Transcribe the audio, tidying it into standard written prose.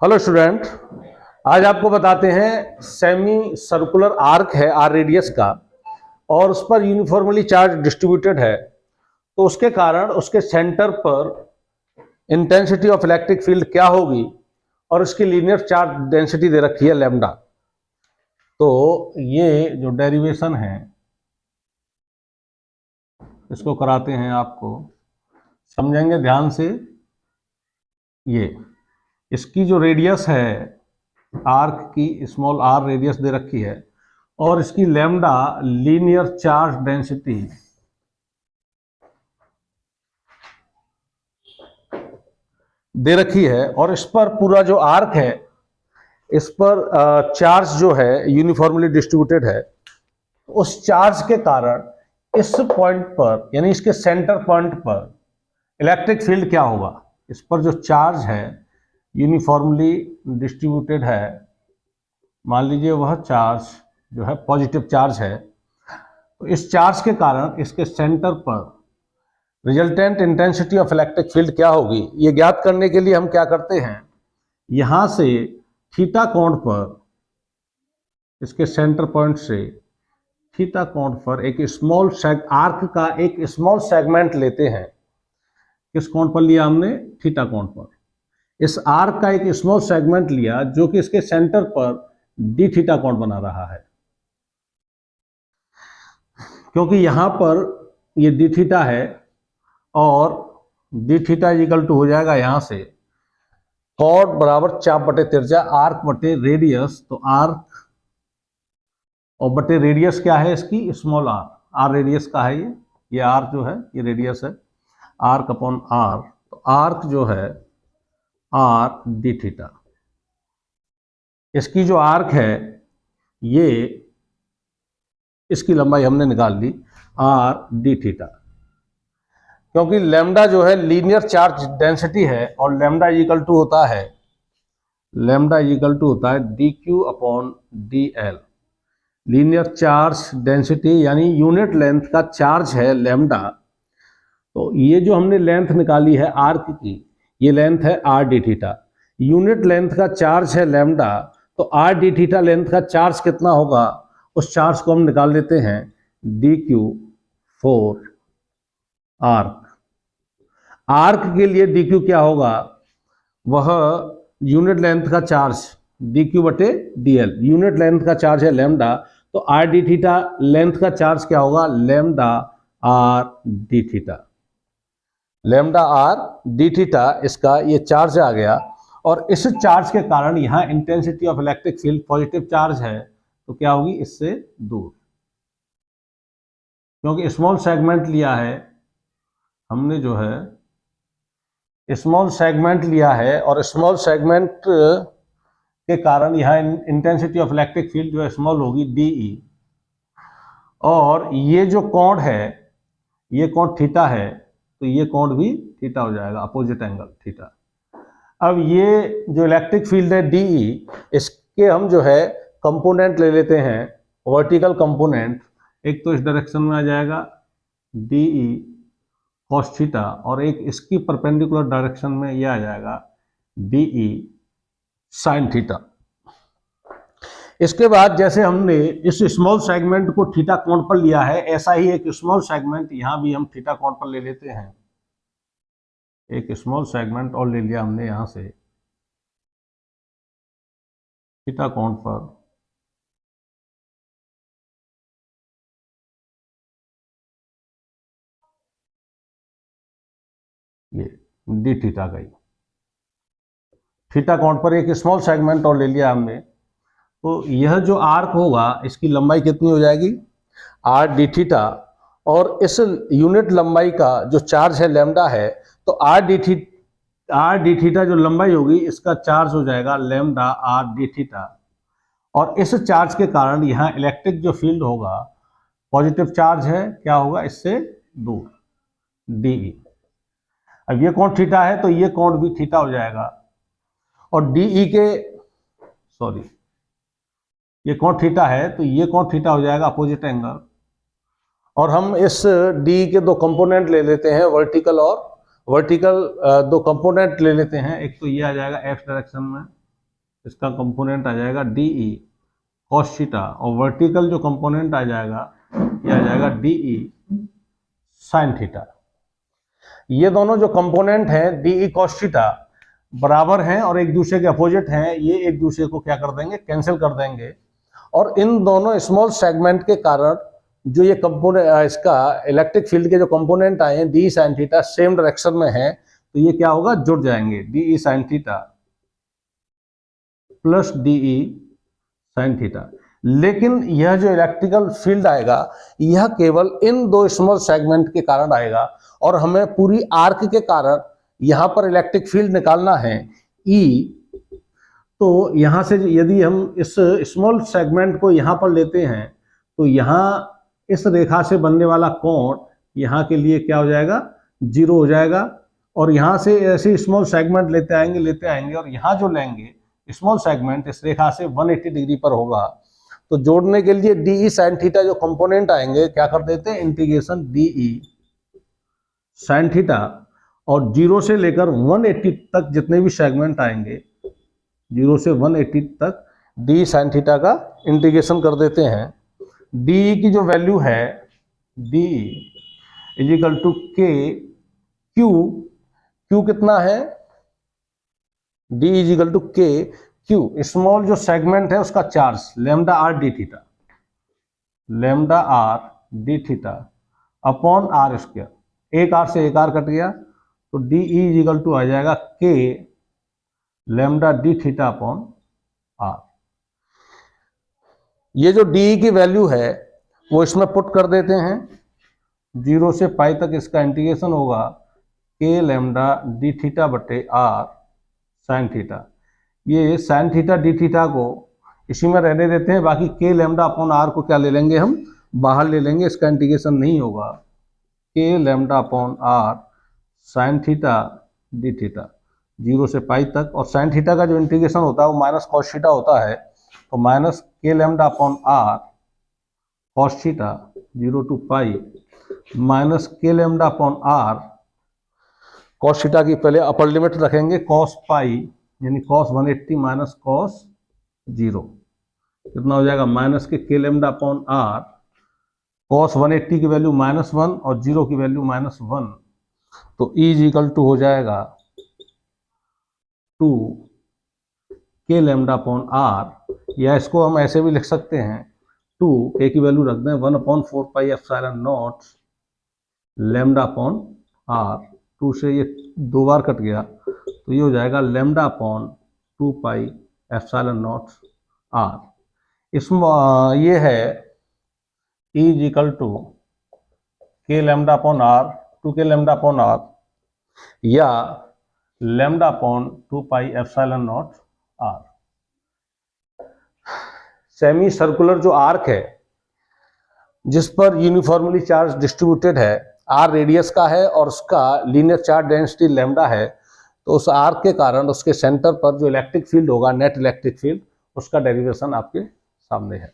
Hello student, आज आपको बताते हैं सेमी सर्कुलर आर्क है आर रेडियस का और उस पर यूनिफॉर्मली चार्ज डिस्ट्रीब्यूटेड है। तो उसके कारण उसके सेंटर पर इंटेंसिटी ऑफ इलेक्ट्रिक फील्ड क्या होगी और उसकी लीनियर चार्ज डेंसिटी दे रखी है लैम्डा। तो ये जो डेरिवेशन है इसको कराते हैं, आपको समझेंगे ध्यान से। ये इसकी जो रेडियस है आर्क की, स्मॉल आर रेडियस दे रखी है और इसकी लैम्डा लीनियर चार्ज डेंसिटी दे रखी है और इस पर पूरा जो आर्क है इस पर चार्ज जो है यूनिफॉर्मली डिस्ट्रीब्यूटेड है। उस चार्ज के कारण इस पॉइंट पर यानी इसके सेंटर पॉइंट पर इलेक्ट्रिक फील्ड क्या होगा। इस पर जो चार्ज है यूनिफॉर्मली डिस्ट्रीब्यूटेड है, मान लीजिए वह चार्ज जो है पॉजिटिव चार्ज है, तो इस चार्ज के कारण इसके सेंटर पर resultant intensity of electric field क्या होगी। ये ज्ञात करने के लिए हम क्या करते हैं, यहां से थीटा कोण पर, इसके सेंटर पॉइंट से थीटा कोण पर एक स्मॉल आर्क का एक स्मॉल सेगमेंट लेते हैं। किस कोण पर लिया हमने? थीटा कोण पर। इस आर्क का एक स्मॉल सेगमेंट लिया जो कि इसके सेंटर पर डी थीटा कोण बना रहा है, क्योंकि यहां पर ये डी थीटा है और डी थीटा इक्वल टू हो जाएगा यहां से कॉड बराबर चाप बटे तिरछा आर्क बटे रेडियस। तो आर्क और बटे रेडियस क्या है इसकी? Small are. आर रेडियस का है, ये आर जो है ये रेडियस है, आर्क अपॉन आर। तो आर्क जो है आर डी थीटा, इसकी जो आर्क है ये, इसकी लंबाई हमने निकाल ली आर डी थीटा, क्योंकि लैम्डा जो है लीनियर चार्ज डेंसिटी है और लैम्डा इक्वल टू होता है, लैम्डा इक्वल टू होता है D Q upon D L. Linear charge density यानी यूनिट लेंथ का चार्ज है लैम्डा। तो ये जो हमने लेंथ निकाली है आर्क की, ये लेंथ है R D theta. Unit length का चार्ज है लैम्डा, तो आर डी थीटा लेंथ का चार्ज कितना होगा, उस चार्ज को हम निकाल लेते हैं D Q four arc. Arc के लिए डी क्यू क्या होगा, वह यूनिट लेंथ का चार्ज डी क्यू बटे डी एल। यूनिट लेंथ का चार्ज है लैम्डा, तो आर डी थीटा लेंथ का चार्ज क्या होगा, lambda R D theta. Lambda R D theta इसका ये चार्ज आ गया और इस चार्ज के कारण यहां intensity of electric field positive charge है, तो क्या होगी इससे दूर, क्योंकि स्मॉल सेगमेंट लिया है हमने, जो है स्मॉल सेगमेंट लिया है और स्मॉल सेगमेंट के कारण यहाँ इंटेंसिटी ऑफ इलेक्ट्रिक फील्ड जो है स्मॉल होगी डीई। और ये जो कोण है ये कोण थीटा है, तो ये कोण भी थीटा हो जाएगा, अपोजिट एंगल थीटा। अब ये जो इलेक्ट्रिक फील्ड है डीई, इसके हम जो है कंपोनेंट ले लेते हैं, वर्टिकल कंपोनेंट। एक तो इस डायरेक्शन में आ जाएगा डीई कॉस थीटा और एक इसकी परपेंडिकुलर डायरेक्शन में यह आ जाएगा डीई साइन थीटा। इसके बाद जैसे हमने इस स्मॉल सेगमेंट को थीटा कोण पर लिया है, ऐसा ही एक स्मॉल सेगमेंट यहां भी हम थीटा कोण पर ले लेते हैं। एक स्मॉल सेगमेंट और ले लिया हमने यहां से थीटा कोण पर। ये डी थीटा का ही थीटा कोण पर एक स्मॉल सेगमेंट और ले लिया हमने। तो यह जो आर्क होगा इसकी लंबाई कितनी हो जाएगी, आर डी थीटा, और इस यूनिट लंबाई का जो चार्ज है लैम्डा है, तो आर डी थीटा जो लंबाई होगी इसका चार्ज हो जाएगा लैम्डा आर डी थीटा। और इस चार्ज के कारण यहाँ इलेक्ट्रिक जो फील्ड होगा, पॉजिटिव चार्ज है, क्या होगा इससे दूर डीई। अब ये कोण थीटा है तो ये कोण भी थीटा हो जाएगा और डीई के, सॉरी, ये कोण थीटा है तो ये कोण थीटा हो जाएगा, अपोजिट एंगल। और हम इस डी के दो कंपोनेंट ले लेते हैं, वर्टिकल और वर्टिकल दो कंपोनेंट ले लेते हैं। एक तो ये आ जाएगा एक्स डायरेक्शन में इसका कंपोनेंट आ जाएगा DE cos थीटा, और वर्टिकल जो कंपोनेंट आ जाएगा ये आ जाएगा DE sin थीटा। ये दोनों जो कंपोनेंट हैं DE cos थीटा बराबर हैं और एक दूसरे के अपोजिट हैं, ये एक दूसरे को क्या कर देंगे, कैंसिल कर देंगे। और इन दोनों स्मॉल सेगमेंट के कारण जो ये कंपोनेंट, इसका इलेक्ट्रिक फील्ड के जो कंपोनेंट आए हैं DE sin theta same direction में है, तो ये क्या होगा, जुड़ जाएंगे। DE sin theta plus DE sin theta. लेकिन यह जो इलेक्ट्रिकल फील्ड आएगा यह केवल इन दो स्मॉल सेगमेंट के कारण आएगा, और हमें पूरी आर्क के कारण यहां पर इलेक्ट्रिक फील्ड निकालना है E। तो यहां से यदि हम इस स्मॉल सेगमेंट को यहां पर लेते हैं तो यहां इस रेखा से बनने वाला कोण यहां के लिए क्या हो जाएगा, 0 हो जाएगा। और यहां से ऐसे स्मॉल सेगमेंट लेते आएंगे और यहां जो लेंगे स्मॉल सेगमेंट इस रेखा से 180 डिग्री पर होगा। तो जोड़ने के लिए DE sin थीटा जो कंपोनेंट आएंगे क्या कर देते हैं, इंटीग्रेशन DE sin थीटा, और 0 से लेकर 180 तक जितने भी सेगमेंट आएंगे 0 से 180 तक DE sin थीटा का इंटीग्रेशन कर देते हैं। DE की जो वैल्यू है DE equal to K Q कितना है, D equal to K Q small जो सेगमेंट है उसका charge lambda R d theta, lambda R d theta upon R square, एक R से एक R कट गया, तो DE इजिकल टू आ जाएगा K lambda d theta upon R। ये जो DE की वैल्यू है वो इसमें पुट कर देते हैं, 0 से पाई तक इसका इंटीग्रेशन होगा K लैम्डा d थीटा बटे R sin थीटा। ये sin थीटा d थीटा को इसी में रहने देते हैं, बाकी K लैम्डा अपॉन R को क्या ले लेंगे, हम बाहर ले लेंगे, इसका इंटीग्रेशन नहीं होगा। K lambda upon R sin theta d theta 0 से पाई तक, और sin थीटा का जो इंटीग्रेशन होता है वो माइनस cos थीटा होता है, तो minus K lambda upon R cos theta 0 to pi minus K lambda upon R cos theta की पहले अपर लिमिट रखेंगे cos पाई यानी cos 180 माइनस cos 0, कितना हो जाएगा, माइनस के K lambda upon R cos 180 की वैल्यू -1 और 0 की वैल्यू -1, तो E इजिकल टू हो जाएगा 2 K लैम्डा अपॉन R, या इसको हम ऐसे भी लिख सकते हैं 2 K की वैल्यू रख दें 1/4 पाई epsilon not lambda upon R, 2 से ये 2 बार कट गया तो ये हो जाएगा lambda upon 2 pi epsilon naught R। इसमें ये है E equal to K lambda upon R 2K lambda upon R या lambda upon 2 pi epsilon naught R। Semi circular जो आर्क है जिस पर यूनिफॉर्मली चार्ज डिस्ट्रीब्यूटेड है, R रेडियस का है और उसका लीनियर चार्ज डेंसिटी लैम्डा है, तो उस आर्क के कारण उसके सेंटर पर जो इलेक्ट्रिक फील्ड होगा, नेट इलेक्ट्रिक फील्ड, उसका डेरिवेशन आपके सामने है।